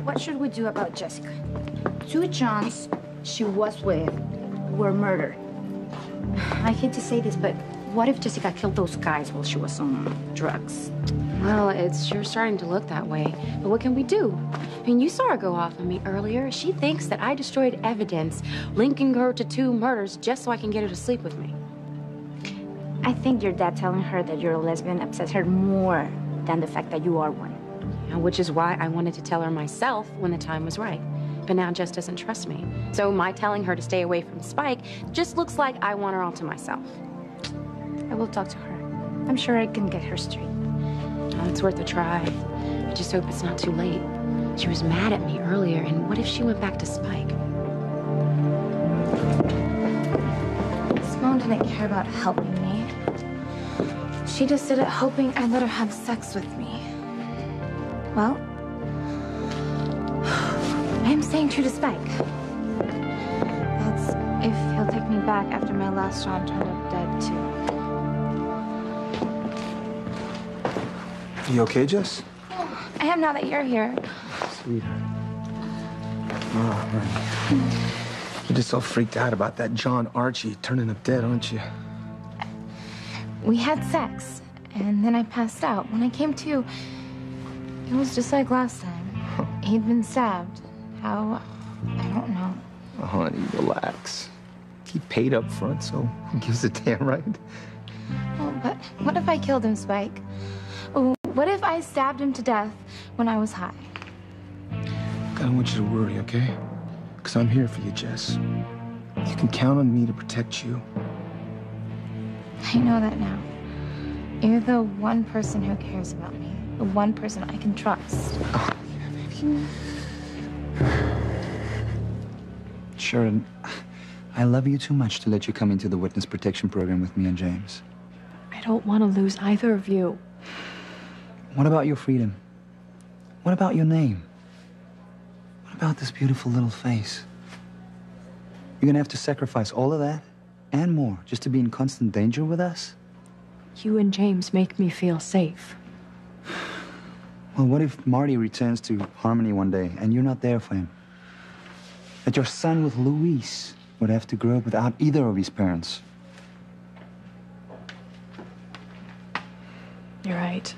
what should we do about Jessica? 2 Johns she was with were murdered. I hate to say this, but what if Jessica killed those guys while she was on drugs? Well, it's sure starting to look that way. But what can we do? I mean, you saw her go off on me earlier. She thinks that I destroyed evidence linking her to 2 murders just so I can get her to sleep with me. I think your dad telling her that you're a lesbian upsets her more than the fact that you are one. Yeah, which is why I wanted to tell her myself when the time was right. But now Jess doesn't trust me. So my telling her to stay away from Spike just looks like I want her all to myself. I will talk to her. I'm sure I can get her straight. Oh, it's worth a try. I just hope it's not too late. She was mad at me earlier, and what if she went back to Spike? Simone didn't care about helping me. She just did it hoping I'd let her have sex with me. Well, I'm staying true to Spike. That's if he'll take me back after my last John turned up dead, too. You okay, Jess? I am now that you're here. Sweetheart. Oh, honey. You're just so freaked out about that John Archie turning up dead, aren't you? We had sex, and then I passed out. When I came to, it was just like last time. He'd been stabbed. How? I don't know. Oh, honey, relax. He paid up front, so who gives a damn, right? Oh, but what if I killed him, Spike? Oh, what if I stabbed him to death when I was high? I don't want you to worry, okay? Because I'm here for you, Jess. You can count on me to protect you. I know that now. You're the one person who cares about me. The one person I can trust. Oh, yeah, baby. Sharon, I love you too much to let you come into the witness protection program with me and James. I don't want to lose either of you. What about your freedom? What about your name? What about this beautiful little face? You're gonna have to sacrifice all of that and more just to be in constant danger with us? You and James make me feel safe. Well, what if Marty returns to Harmony one day and you're not there for him? That your son with Luis would have to grow up without either of his parents. You're right.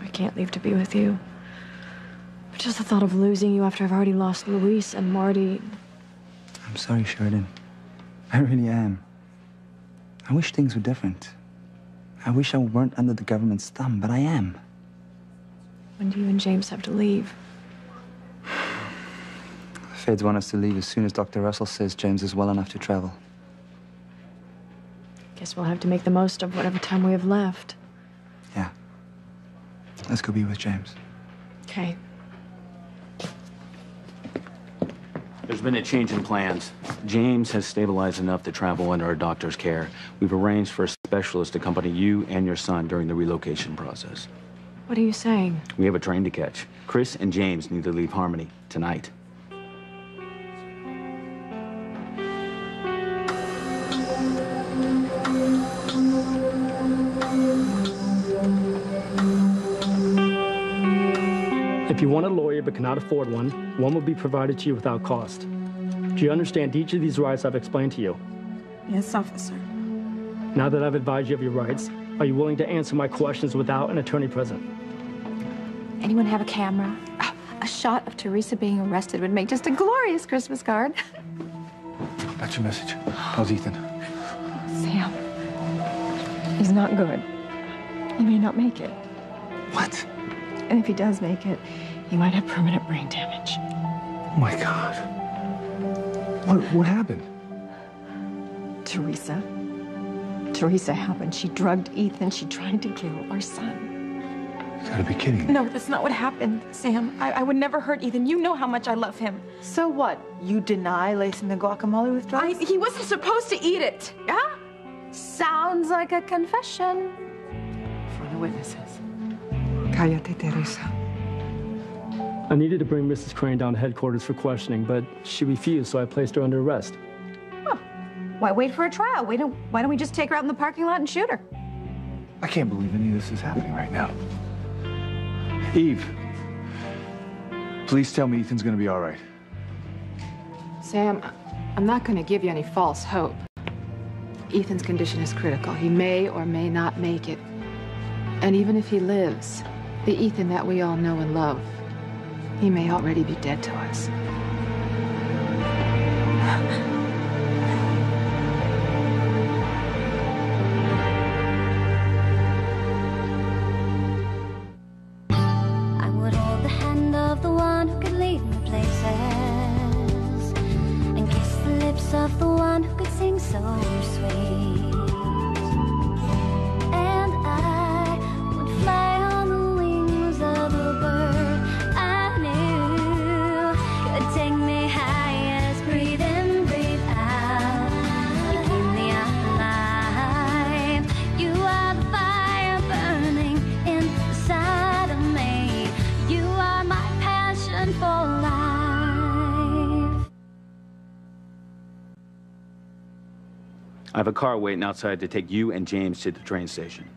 I can't leave to be with you. But just the thought of losing you after I've already lost Luis and Marty. I'm sorry, Sheridan. I really am. I wish things were different. I wish I weren't under the government's thumb, but I am. When do you and James have to leave? The feds want us to leave as soon as Dr. Russell says James is well enough to travel. Guess we'll have to make the most of whatever time we have left. Yeah. Let's go be with James. Okay. There's been a change in plans. James has stabilized enough to travel under a doctor's care. We've arranged for a specialist to accompany you and your son during the relocation process. What are you saying? We have a train to catch. Chris and James need to leave Harmony tonight. If you want a lawyer but cannot afford one will be provided to you without cost. Do you understand each of these rights I've explained to you? Yes, officer. Now that I've advised you of your rights, are you willing to answer my questions without an attorney present? Anyone have a camera? A shot of Teresa being arrested would make just a glorious Christmas card. Got your message. How's Ethan? Sam, he's not good. He may not make it. What? And if he does make it, he might have permanent brain damage. Oh, my God. What happened? Teresa happened. She drugged Ethan. She tried to kill our son. You gotta be kidding me. No, that's not what happened, Sam. I would never hurt Ethan. You know how much I love him. So what? You deny lacing the guacamole with drugs? He wasn't supposed to eat it. Yeah? Sounds like a confession. For the witnesses. Cállate, Teresa. I needed to bring Mrs. Crane down to headquarters for questioning, but she refused, so I placed her under arrest. Oh, why wait for a trial? Why don't we just take her out in the parking lot and shoot her? I can't believe any of this is happening right now. Eve, Please tell me Ethan's gonna be all right. Sam, I'm not going to give you any false hope. Ethan's condition is critical. He may or may not make it. And even if he lives, the Ethan that we all know and love, he may already be dead to us. I would hold the hand of the one who could lead me places and kiss the lips of the one who could sing so sweet. And I would fly on the wings of a bird I knew could take me highest. Breathe in, breathe out. You keep me alive. You are the fire burning inside of me. You are my passion for life. I have a car waiting outside to take you and James to the train station.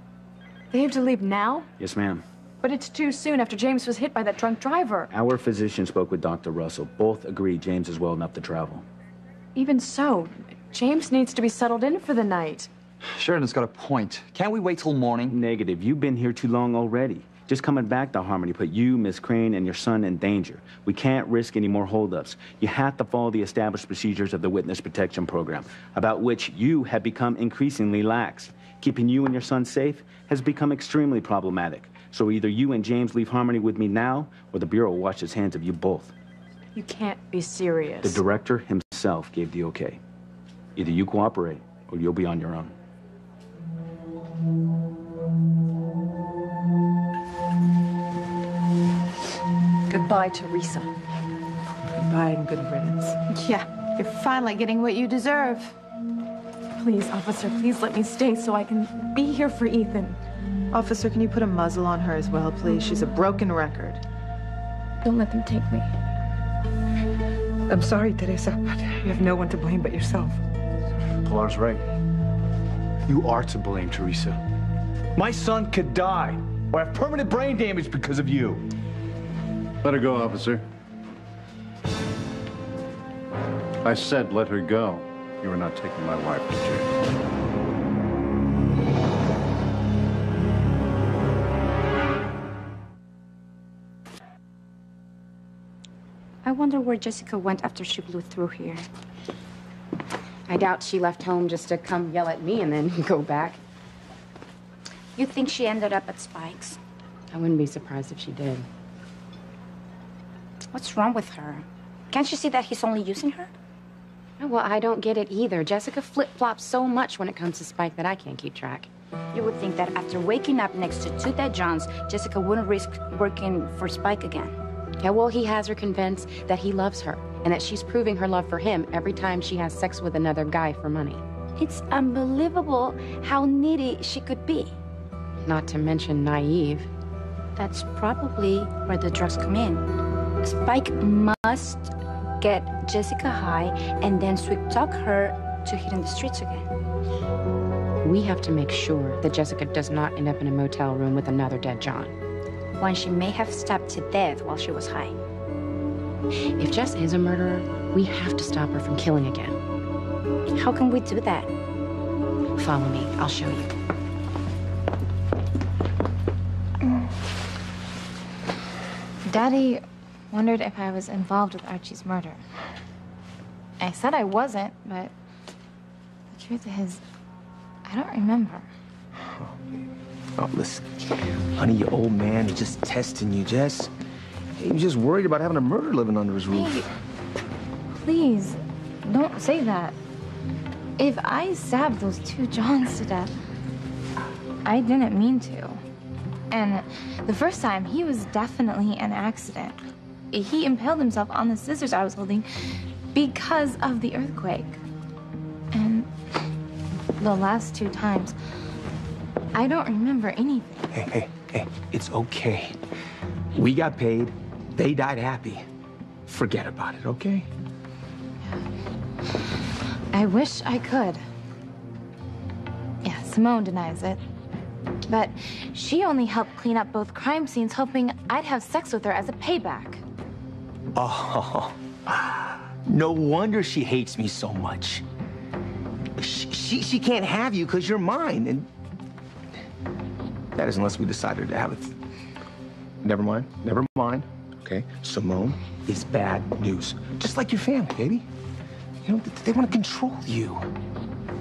They have to leave now? Yes, ma'am. But it's too soon after James was hit by that drunk driver. Our physician spoke with Dr. Russell. Both agree James is well enough to travel. Even so, James needs to be settled in for the night. Sheridan's got a point. Can't we wait till morning? Negative. You've been here too long already. Just coming back to Harmony put you, Miss Crane, and your son in danger. We can't risk any more holdups. You have to follow the established procedures of the Witness Protection Program, about which you have become increasingly lax. Keeping you and your son safe has become extremely problematic. So either you and James leave Harmony with me now, or the Bureau will wash its hands of you both. You can't be serious. The director himself gave the okay. Either you cooperate, or you'll be on your own. Goodbye, Teresa. Goodbye and good riddance. Yeah, you're finally getting what you deserve. Please, officer, please let me stay so I can be here for Ethan. Officer, can you put a muzzle on her as well, please? She's a broken record. Don't let them take me. I'm sorry, Teresa, but you have no one to blame but yourself. Pilar's right. You are to blame, Teresa. My son could die or have permanent brain damage because of you. Let her go, officer. I said let her go. You are not taking my wife to jail. I wonder where Jessica went after she blew through here. I doubt she left home just to come yell at me and then go back. You think she ended up at Spike's? I wouldn't be surprised if she did. What's wrong with her? Can't you see that he's only using her? Well, I don't get it either. Jessica flip-flops so much when it comes to Spike that I can't keep track. You would think that after waking up next to two dead Johns, Jessica wouldn't risk working for Spike again. Yeah, well, he has her convinced that he loves her and that she's proving her love for him every time she has sex with another guy for money. It's unbelievable how needy she could be. Not to mention naive. That's probably where the drugs come in. Spike must get Jessica high and then sweet-talk her to hitting the streets again. We have to make sure that Jessica does not end up in a motel room with another dead John. One she may have stabbed to death while she was high. If Jess is a murderer, we have to stop her from killing again. How can we do that? Follow me. I'll show you. Daddy wondered if I was involved with Archie's murder. I said I wasn't, but the truth is, I don't remember. Oh, listen, honey, your old man is just testing you, Jess. He was just worried about having a murderer living under his roof. Hey, please, don't say that. If I stabbed those two Johns to death, I didn't mean to. And the first time, he was definitely an accident. He impaled himself on the scissors I was holding because of the earthquake. And the last two times, I don't remember anything. Hey, it's okay. We got paid. They died happy. Forget about it, okay? I wish I could. Yeah, Simone denies it. But she only helped clean up both crime scenes, hoping I'd have sex with her as a payback. Oh, no wonder she hates me so much. She can't have you because you're mine, and that is unless we decided to have it. Never mind, okay? Simone is bad news, just like your family, baby. You know, they want to control you.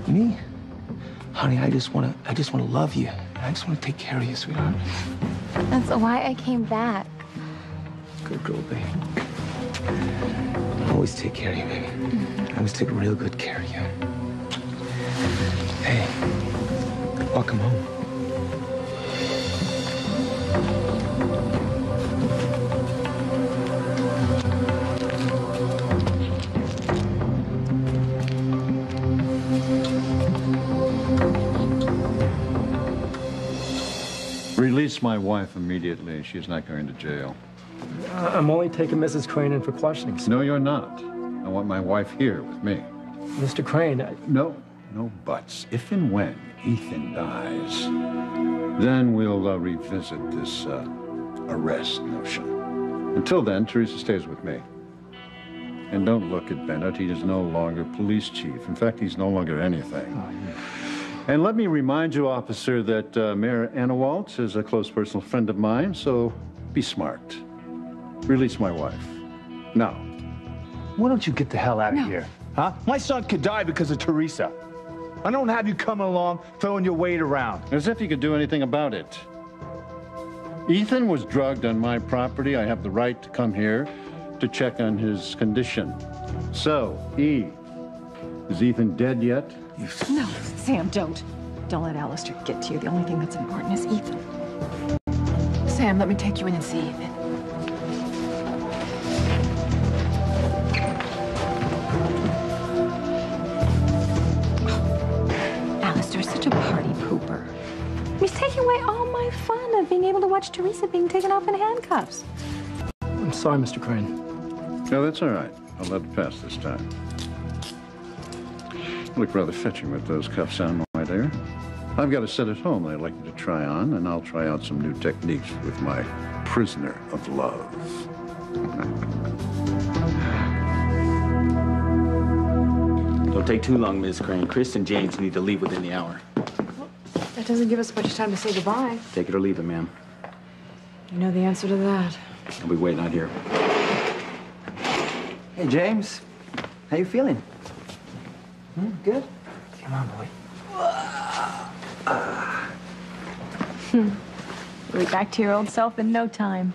Me? Honey, I just want to love you. I just want to take care of you, sweetheart. That's why I came back. Good girl, baby. I always take care of you, baby. I always take real good care of you. Hey, welcome home. Release my wife immediately. She's not going to jail. I'm only taking Mrs. Crane in for questioning, sir. No, you're not. I want my wife here with me. Mr. Crane, No buts. If and when Ethan dies, then we'll revisit this arrest notion. Until then, Teresa stays with me. And don't look at Bennett. He is no longer police chief. In fact, he's no longer anything. Oh, yeah. And let me remind you, officer, that Mayor Anna Waltz is a close personal friend of mine, so be smart. Release my wife. Now. Why don't you get the hell out of here? Huh? My son could die because of Teresa. I don't have you coming along throwing your weight around. As if you could do anything about it. Ethan was drugged on my property. I have the right to come here to check on his condition. So, E, is Ethan dead yet? No, Sam, don't. Don't let Alistair get to you. The only thing that's important is Ethan. Sam, let me take you in and see Ethan. Alistair's such a party pooper. He's taking away all my fun of being able to watch Teresa being taken off in handcuffs. I'm sorry, Mr. Crane. No, that's all right. I'll let it pass this time. You look rather fetching with those cuffs on, my dear. I've got a set at home that I'd like you to try on, and I'll try out some new techniques with my prisoner of love. Don't take too long, Ms. Crane. Chris and James need to leave within the hour. That doesn't give us much time to say goodbye. Take it or leave it, ma'am. You know the answer to that. I'll be waiting out here. Hey, James. How you feeling? Good? Come on, boy. You'll be back to your old self in no time.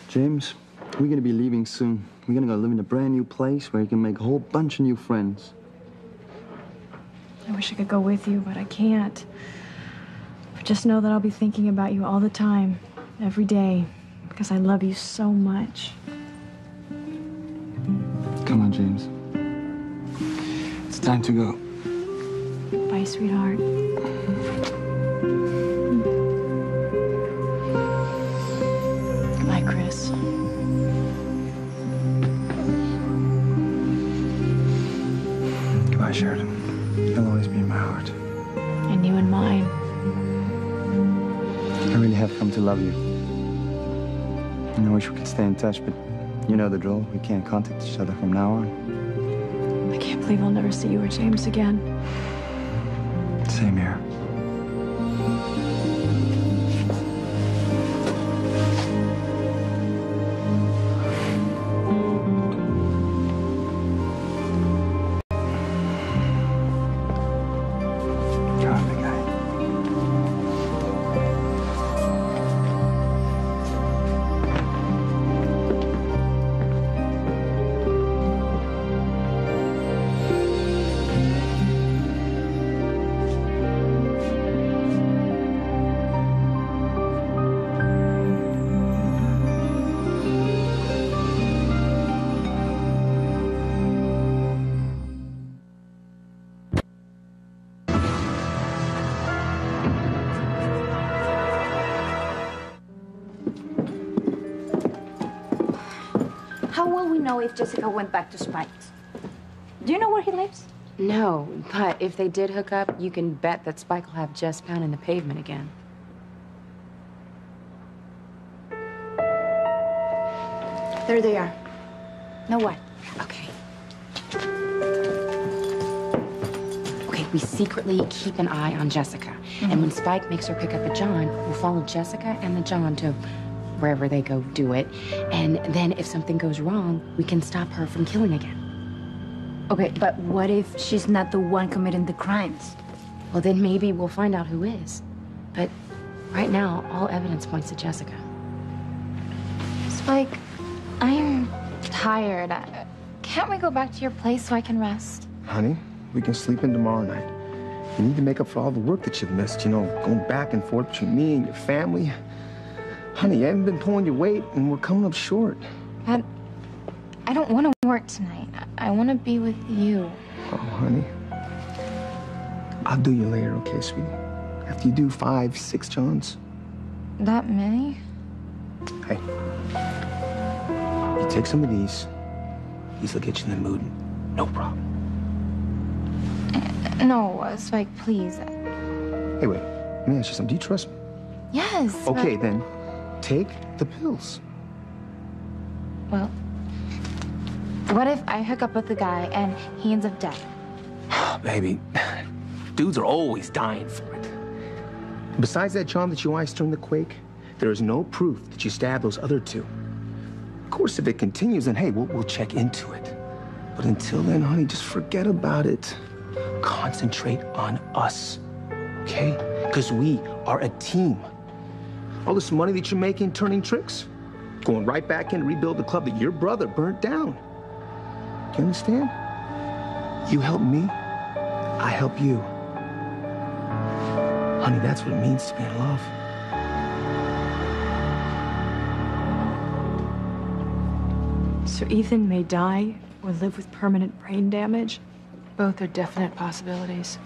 James, we're gonna be leaving soon. We're gonna go live in a brand new place where you can make a whole bunch of new friends. I wish I could go with you, but I can't. But just know that I'll be thinking about you all the time, every day, because I love you so much. Come on, James. It's time to go. Bye, sweetheart. Goodbye, Chris. Goodbye, Sheridan. You'll always be in my heart. And you in mine. I really have come to love you. And I wish we could stay in touch, but you know the drill. We can't contact each other from now on. I can't believe I'll never see you or James again. Same here. Come on, big guy. How will we know if Jessica went back to Spike's? Do you know where he lives? No, but if they did hook up, you can bet that Spike will have Jess pounding the pavement again. There they are. Now what? Okay. Okay, we secretly keep an eye on Jessica. And when Spike makes her pick up a John, we'll follow Jessica and the John to wherever they go do it. And then if something goes wrong, we can stop her from killing again. Okay, but what if she's not the one committing the crimes? Well, then maybe we'll find out who is. But right now, all evidence points to Jessica. Spike, I'm tired. Can't we go back to your place so I can rest? Honey, we can sleep in tomorrow night. You need to make up for all the work that you've missed, you know, going back and forth between me and your family. Honey, you haven't been pulling your weight, and we're coming up short. Dad, I don't want to work tonight. I want to be with you. Oh, honey. I'll do you later, okay, sweetie? After you do 5, 6 Johns. That many? Hey. You take some of these. These will get you in the mood. No problem. No, Spike, please. Hey, wait. Let me ask you something. Do you trust me? Yes. Okay, but... then. Take the pills. Well, what if I hook up with the guy and he ends up dead? Baby, dudes are always dying for it. Besides that John that you iced during the quake, there is no proof that you stabbed those other 2. Of course, if it continues, then hey, we'll check into it. But until then, honey, just forget about it. Concentrate on us, okay? Because we are a team. All this money that you're making turning tricks, going right back in to rebuild the club that your brother burnt down. Do you understand? You help me, I help you. Honey, that's what it means to be in love. So Ethan may die or live with permanent brain damage? Both are definite possibilities.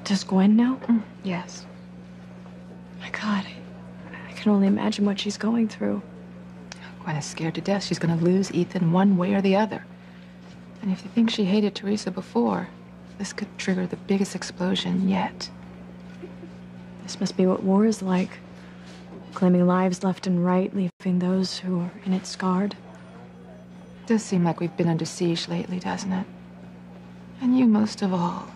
Does Gwen know? Yes. My God, I can only imagine what she's going through. Gwen is scared to death. She's going to lose Ethan one way or the other. And if you think she hated Teresa before, this could trigger the biggest explosion yet. This must be what war is like. Claiming lives left and right, leaving those who are in it scarred. It does seem like we've been under siege lately, doesn't it? And you most of all.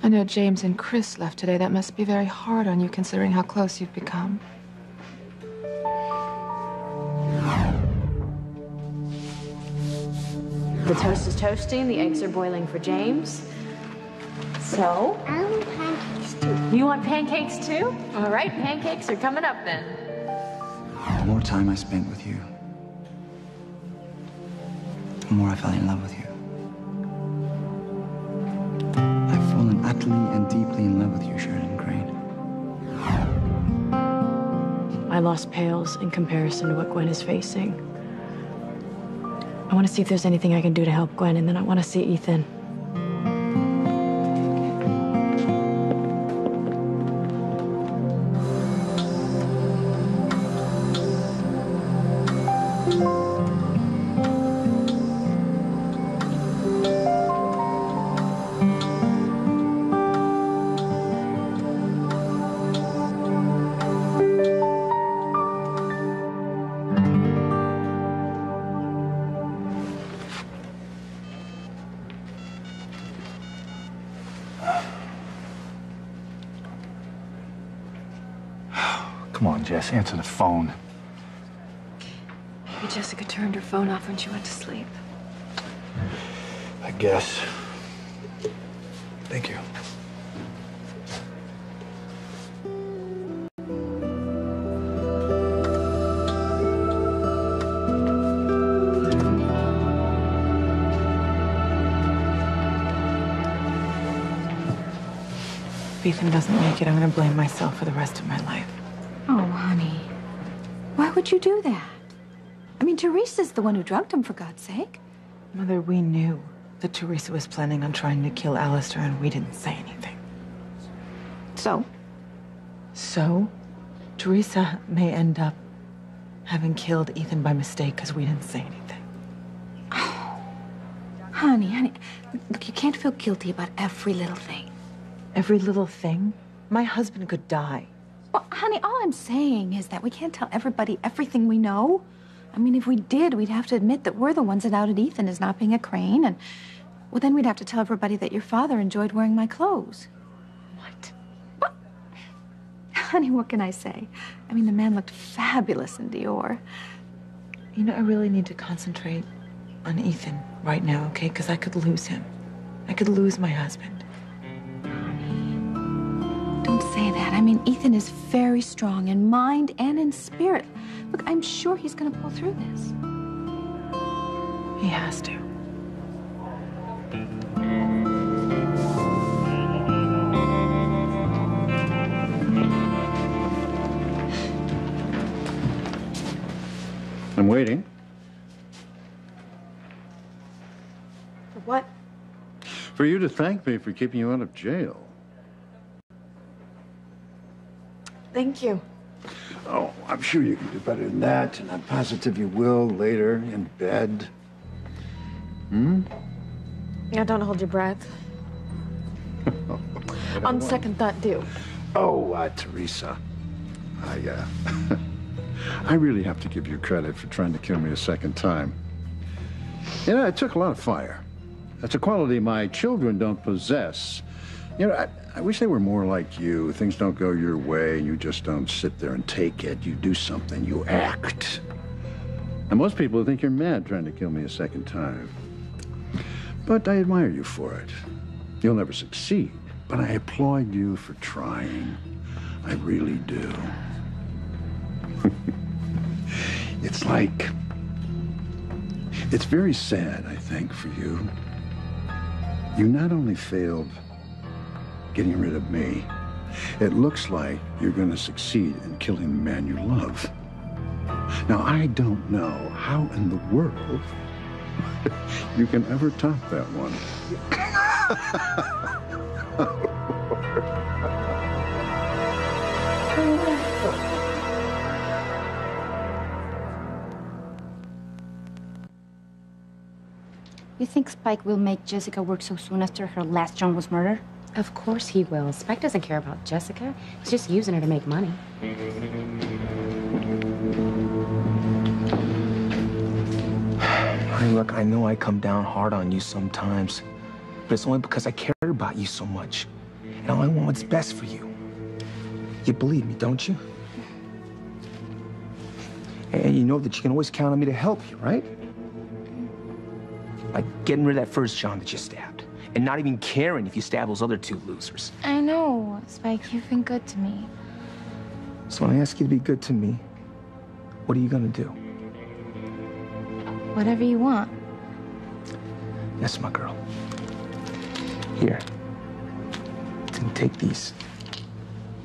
I know James and Chris left today. That must be very hard on you, considering how close you've become. The toast is toasting, the eggs are boiling for James. So? I want pancakes too. You want pancakes too? All right, pancakes are coming up then. The more time I spent with you, the more I fell in love with you. I've fallen utterly and deeply in love with you, Sheridan Crane. My loss pales in comparison to what Gwen is facing. I want to see if there's anything I can do to help Gwen, and then I want to see Ethan. Come on, Jess, answer the phone. Maybe Jessica turned her phone off when she went to sleep. I guess. Thank you. If Ethan doesn't make it, I'm going to blame myself for the rest of my life. Oh, honey. Why would you do that? I mean, Teresa's the one who drugged him, for God's sake. Mother, we knew that Teresa was planning on trying to kill Alistair, and we didn't say anything. So? So, Teresa may end up having killed Ethan by mistake because we didn't say anything. Oh, honey. Look, you can't feel guilty about every little thing. Every little thing? My husband could die. Well, honey, all I'm saying is that we can't tell everybody everything we know. I mean, if we did, we'd have to admit that we're the ones that outed Ethan as not being a Crane, and, well, then we'd have to tell everybody that your father enjoyed wearing my clothes. What? Well, honey, what can I say? I mean, the man looked fabulous in Dior. You know, I really need to concentrate on Ethan right now, okay? Because I could lose him. I could lose my husband. Don't say that. I mean, Ethan is very strong in mind and in spirit. Look, I'm sure he's gonna pull through this. He has to. I'm waiting. For what? For you to thank me for keeping you out of jail. Thank you. Oh, I'm sure you can do better than that, and I'm positive you will later in bed. Hmm? Now, don't hold your breath. On second thought, do. Oh, Teresa, I really have to give you credit for trying to kill me a second time. You know, it took a lot of fire. That's a quality my children don't possess. You know, I wish they were more like you. Things don't go your way. You just don't sit there and take it. You do something. You act. And most people think you're mad trying to kill me a second time. But I admire you for it. You'll never succeed, but I applaud you for trying. I really do. It's like... It's very sad, I think, for you. You not only failed getting rid of me, it looks like you're going to succeed in killing the man you love. Now, I don't know how in the world you can ever top that one. You think Spike will make Jessica work so soon after her last John was murdered? Of course he will. Spike doesn't care about Jessica. He's just using her to make money. Honey, look, I know I come down hard on you sometimes, but it's only because I care about you so much. And all I want what's best for you. You believe me, don't you? And you know that you can always count on me to help you, right? Like getting rid of that first John that you stabbed. And not even caring if you stab those other two losers. I know, Spike, you've been good to me. So when I ask you to be good to me, what are you gonna do? Whatever you want. Yes, my girl. Here. And take these.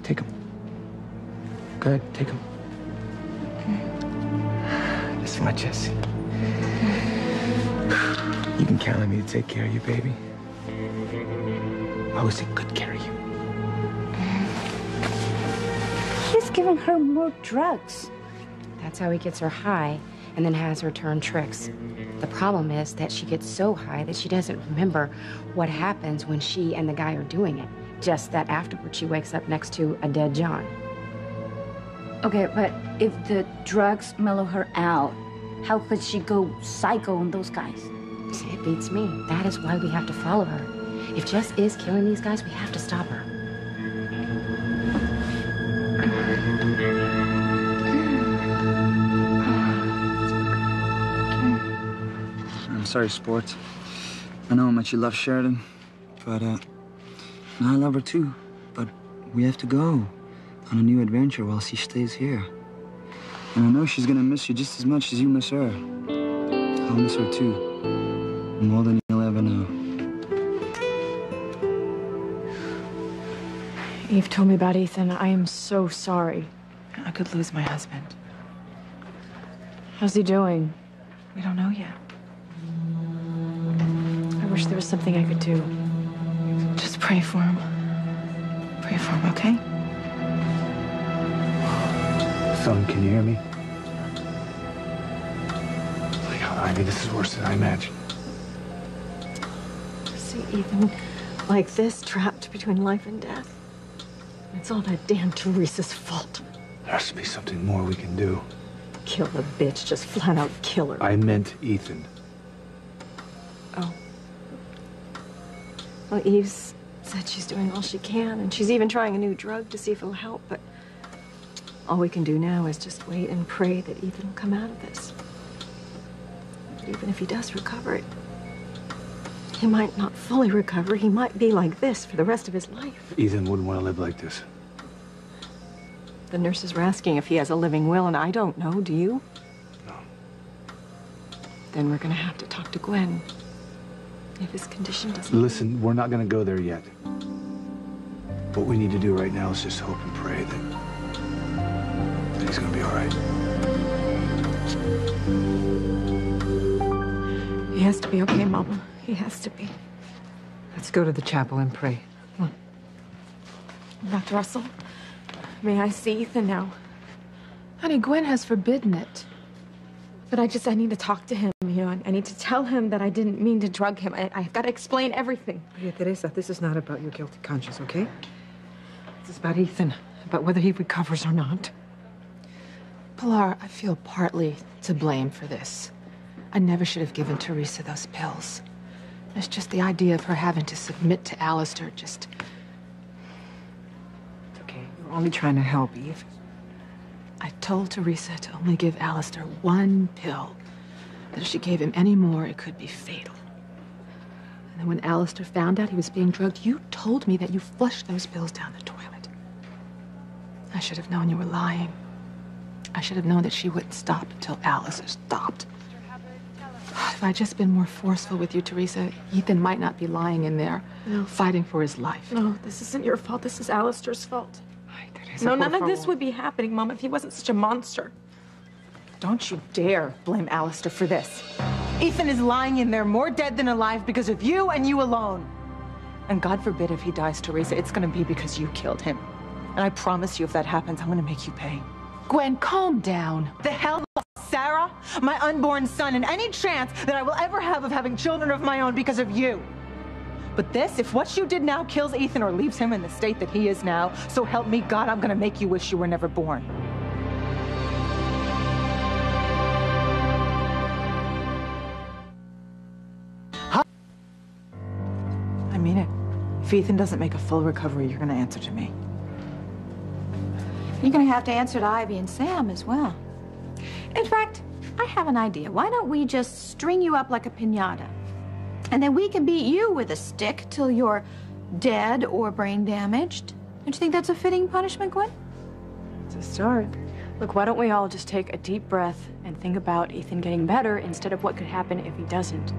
Take them. Go ahead, take them. This is my Jessie. You can count on me to take care of you, baby. I always take good care of you. He's giving her more drugs. That's how he gets her high and then has her turn tricks. The problem is that she gets so high that she doesn't remember what happens when she and the guy are doing it. Just that afterward she wakes up next to a dead John. Okay, but if the drugs mellow her out, how could she go psycho on those guys? See, it beats me. That is why we have to follow her. If Jess is killing these guys, we have to stop her. I'm sorry, Sports. I know how much you love Sheridan, but, I love her too. But we have to go on a new adventure while she stays here. And I know she's gonna miss you just as much as you miss her. I'll miss her too. More than you'll ever know. Eve told me about Ethan. I am so sorry. I could lose my husband. How's he doing? We don't know yet. I wish there was something I could do. Just pray for him. Pray for him, okay? Son, can you hear me? I mean, this is worse than I imagined. To see Ethan like this, trapped between life and death. It's all that damn Teresa's fault. There has to be something more we can do. Kill the bitch, just flat out kill her. I meant Ethan. Oh. Well, Eve's said she's doing all she can, and she's even trying a new drug to see if it'll help, but all we can do now is just wait and pray that Ethan will come out of this. But even if he does recover it, he might not fully recover. He might be like this for the rest of his life. Ethan wouldn't want to live like this. The nurses were asking if he has a living will, and I don't know. Do you? No. Then we're gonna have to talk to Gwen. If his condition doesn't... Listen, we're not going to go there yet. What we need to do right now is just hope and pray that he's going to be all right. He has to be okay, Mama. He has to be. Let's go to the chapel and pray. Come on. Dr. Russell, may I see Ethan now? Honey, Gwen has forbidden it. But I need to talk to him, you know. I need to tell him that I didn't mean to drug him. I've got to explain everything. Maria Teresa, this is not about your guilty conscience, okay? This is about Ethan, about whether he recovers or not. Pilar, I feel partly to blame for this. I never should have given Teresa those pills. It's just the idea of her having to submit to Alistair just... It's okay. You're only trying to help, Eve. I told Teresa to only give Alistair one pill. That if she gave him any more, it could be fatal. And then when Alistair found out he was being drugged, you told me that you flushed those pills down the toilet. I should have known you were lying. I should have known that she wouldn't stop until Alistair stopped. If I'd just been more forceful with you, Teresa, Ethan might not be lying in there, fighting for his life. No, this isn't your fault. This is Alistair's fault. Teresa, No, none of this would be happening, Mom, if he wasn't such a monster. Don't you dare blame Alistair for this. Ethan is lying in there more dead than alive because of you and you alone. And God forbid if he dies, Teresa, it's gonna be because you killed him. And I promise you, if that happens, I'm gonna make you pay. Gwen, calm down. The hell, Sarah, my unborn son, and any chance that I will ever have of having children of my own because of you. But this, if what you did now kills Ethan or leaves him in the state that he is now, so help me God, I'm gonna make you wish you were never born. I mean it. If Ethan doesn't make a full recovery, you're gonna answer to me. You're gonna have to answer to Ivy and Sam as well. In fact, I have an idea. Why don't we just string you up like a piñata? And then we can beat you with a stick till you're dead or brain damaged. Don't you think that's a fitting punishment, Gwen? It's a start. Look, why don't we all just take a deep breath and think about Ethan getting better instead of what could happen if he doesn't?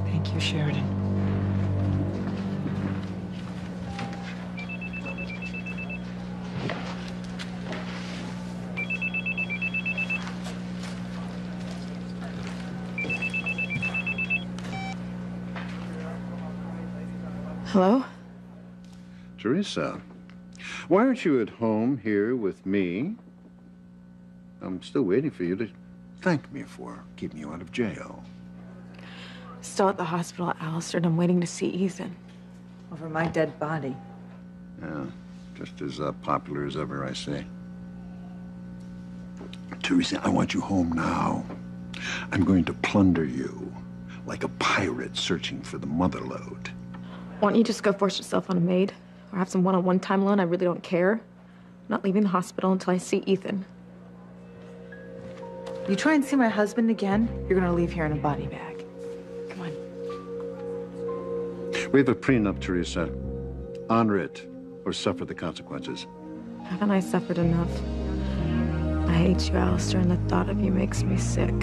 Thank you, Sheridan. Hello? Teresa, why aren't you at home here with me? I'm still waiting for you to thank me for keeping you out of jail. Still at the hospital, Alistair, and I'm waiting to see Ethan. Over my dead body. Yeah, just as popular as ever, I say. Teresa, I want you home now. I'm going to plunder you like a pirate searching for the mother lode. Why don't you just go force yourself on a maid? Or have some one-on-one time alone? I really don't care. I'm not leaving the hospital until I see Ethan. You try and see my husband again, you're gonna leave here in a body bag. Come on. We have a prenup, Teresa. Honor it, or suffer the consequences. Haven't I suffered enough? I hate you, Alistair, and the thought of you makes me sick.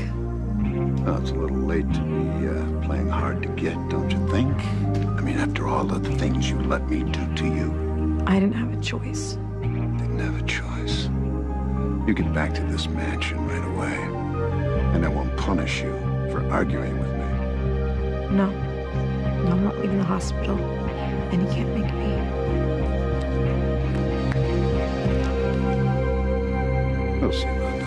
Well, it's a little late to be playing hard to get, don't you think? I mean, after all of the things you let me do to you. I didn't have a choice. Didn't have a choice. You get back to this mansion right away, and I won't punish you for arguing with me. No. No, I'm not leaving the hospital, and you can't make me. We'll see about that.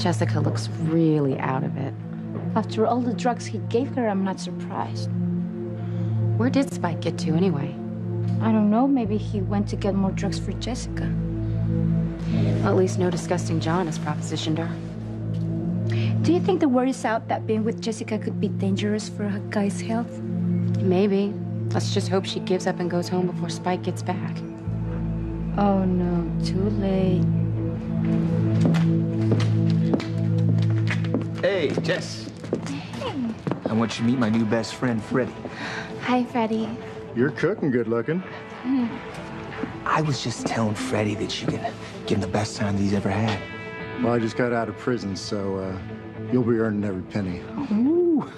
Jessica looks really out of it. After all the drugs he gave her, I'm not surprised. Where did Spike get to anyway? I don't know, maybe he went to get more drugs for Jessica. Well, at least no disgusting John has propositioned her. Do you think the word is out that being with Jessica could be dangerous for a guy's health? Maybe. Let's just hope she gives up and goes home before Spike gets back. Oh no, too late. Hey, Jess. Hey. I want you to meet my new best friend, Freddie. Hi, Freddie. You're cooking good looking. I was just telling Freddie that you can give him the best time that he's ever had. Well, I just got out of prison, so you'll be earning every penny. Ooh.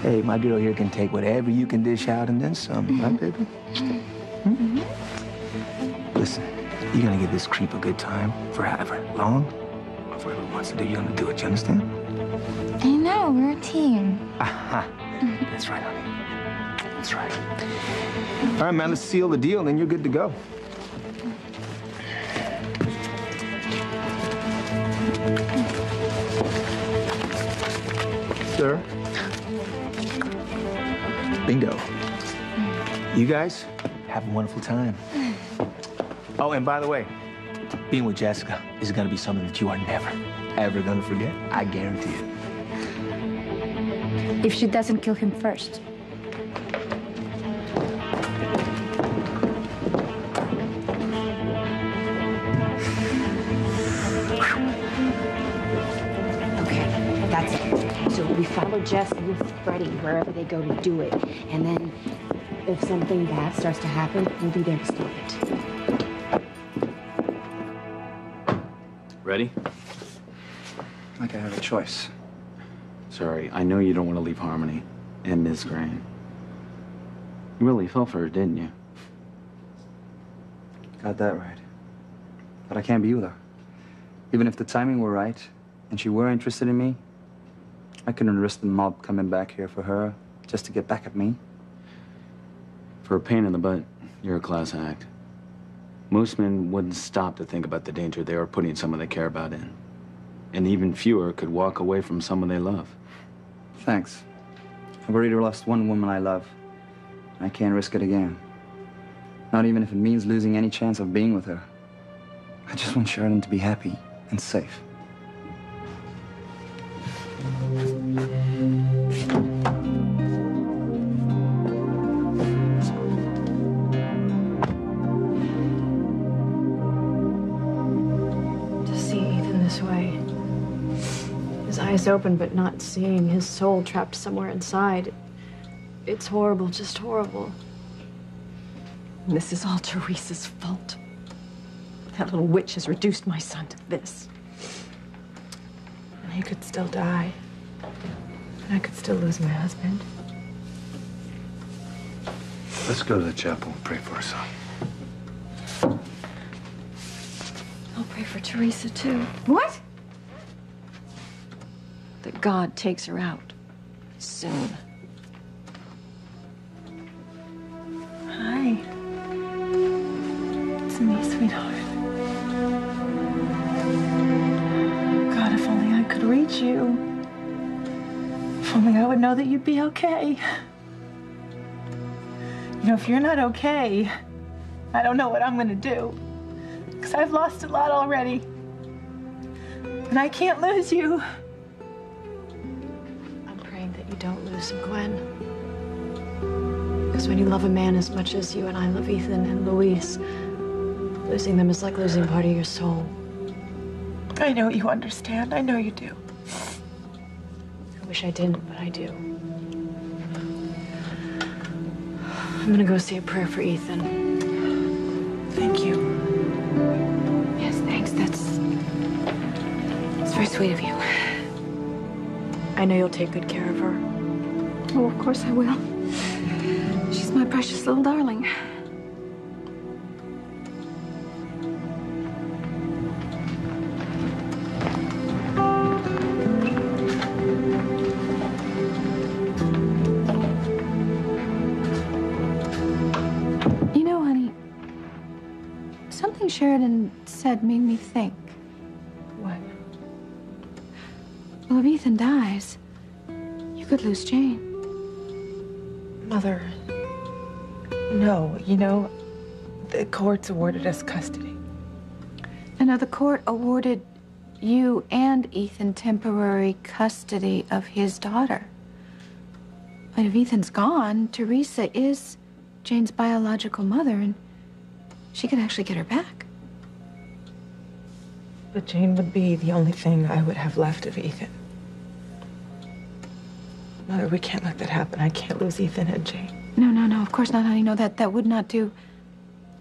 Hey, my girl here can take whatever you can dish out and then some, right, baby? Hmm? Listen, you're gonna give this creep a good time for however long or for whatever he wants to do. You're gonna do it, you understand? I know, we're a team. Aha. That's right, honey. That's right. All right, man, let's seal the deal, then you're good to go. Sir? Bingo. You guys have a wonderful time. Oh, and by the way, being with Jessica is gonna be something that you are never, ever gonna forget. I guarantee it. If she doesn't kill him first. Okay, that's it. So we follow Jess with Freddie wherever they go to do it. And then if something bad starts to happen, we'll be there to stop it. Ready? Like I have a choice. Sorry, I know you don't want to leave Harmony and Ms. Crane. You really fell for her, didn't you? Got that right. But I can't be with her. Even if the timing were right and she were interested in me, I couldn't risk the mob coming back here for her just to get back at me. For a pain in the butt, you're a class act. Most men wouldn't stop to think about the danger they are putting someone they care about in. And even fewer could walk away from someone they love. Thanks. I've already lost one woman I love. I can't risk it again. Not even if it means losing any chance of being with her. I just want Sheridan to be happy and safe. To see Ethan this way, his eyes open but not seeing, his soul trapped somewhere inside. It's horrible, just horrible. And this is all Teresa's fault. That little witch has reduced my son to this. And he could still die. And I could still lose my husband. Let's go to the chapel and pray for our son. I'll pray for Teresa, too. What? That God takes her out soon. Hi. It's me, sweetheart. God, if only I could reach you. If only I would know that you'd be okay. You know, if you're not okay, I don't know what I'm gonna do. Because I've lost a lot already. And I can't lose you. I'm praying that you don't lose him, Gwen. Because when you love a man as much as you and I love Ethan and Louise, losing them is like losing part of your soul. I know you understand. I know you do. I wish I didn't, but I do. I'm gonna go say a prayer for Ethan. Thank you. Yes, thanks. That's very sweet of you. I know you'll take good care of her. Oh, of course I will. She's my precious little darling. You know, honey, something Sheridan said made me think. What? if Ethan dies, you could lose Jane. Mother, no, you know, the court's awarded us custody. And now the court awarded you and Ethan temporary custody of his daughter. But if Ethan's gone, Teresa is Jane's biological mother, and she could actually get her back. But Jane would be the only thing I would have left of Ethan. Mother, we can't let that happen. I can't lose Ethan and Jane. No, of course not, honey. No, that would not do.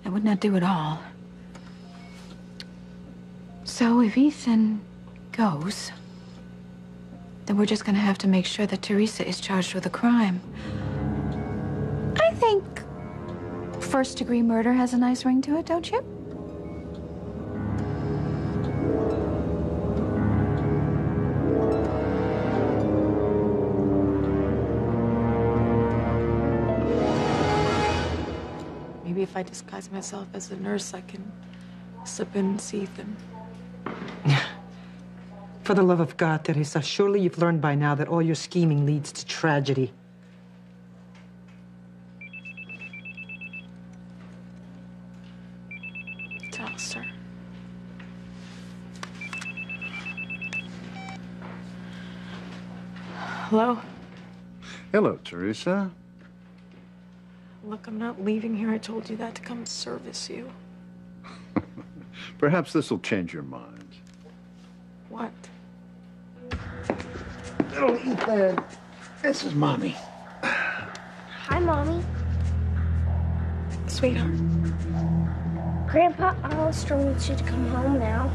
That would not do at all. So if Ethan goes, then we're just gonna have to make sure that Teresa is charged with a crime. I think first-degree murder has a nice ring to it, don't you? Maybe if I disguise myself as a nurse, I can slip in and see Ethan. For the love of God, Teresa, surely you've learned by now that all your scheming leads to tragedy. It's Alistair. Hello? Hello, Teresa. Look, I'm not leaving here. I told you that to come service you. Perhaps this will change your mind. What? Little Ethan, this is Mommy. Hi, Mommy. Sweetheart. Grandpa Alistair wants you to come home now.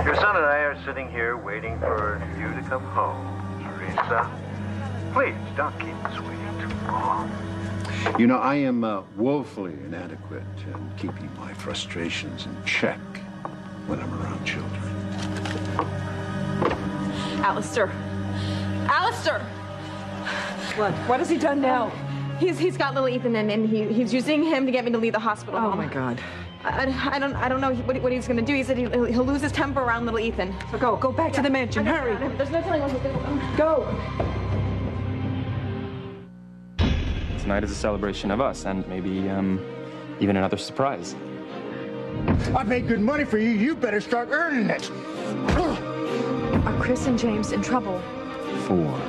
Your son and I are sitting here waiting for you to come home, Teresa. Please, don't keep us waiting too long. You know, I am woefully inadequate in keeping my frustrations in check when I'm around children. Alistair. Alistair! What has he done now? He's got little Ethan and he's using him to get me to leave the hospital. Oh, my God. I don't know what he's gonna do. He said he'll lose his temper around little Ethan. So go back to the mansion. Hurry. There's no telling what he's gonna do. Go. Tonight is a celebration of us, and maybe even another surprise. I paid good money for you. You better start earning it. Are Chris and James in trouble? 4.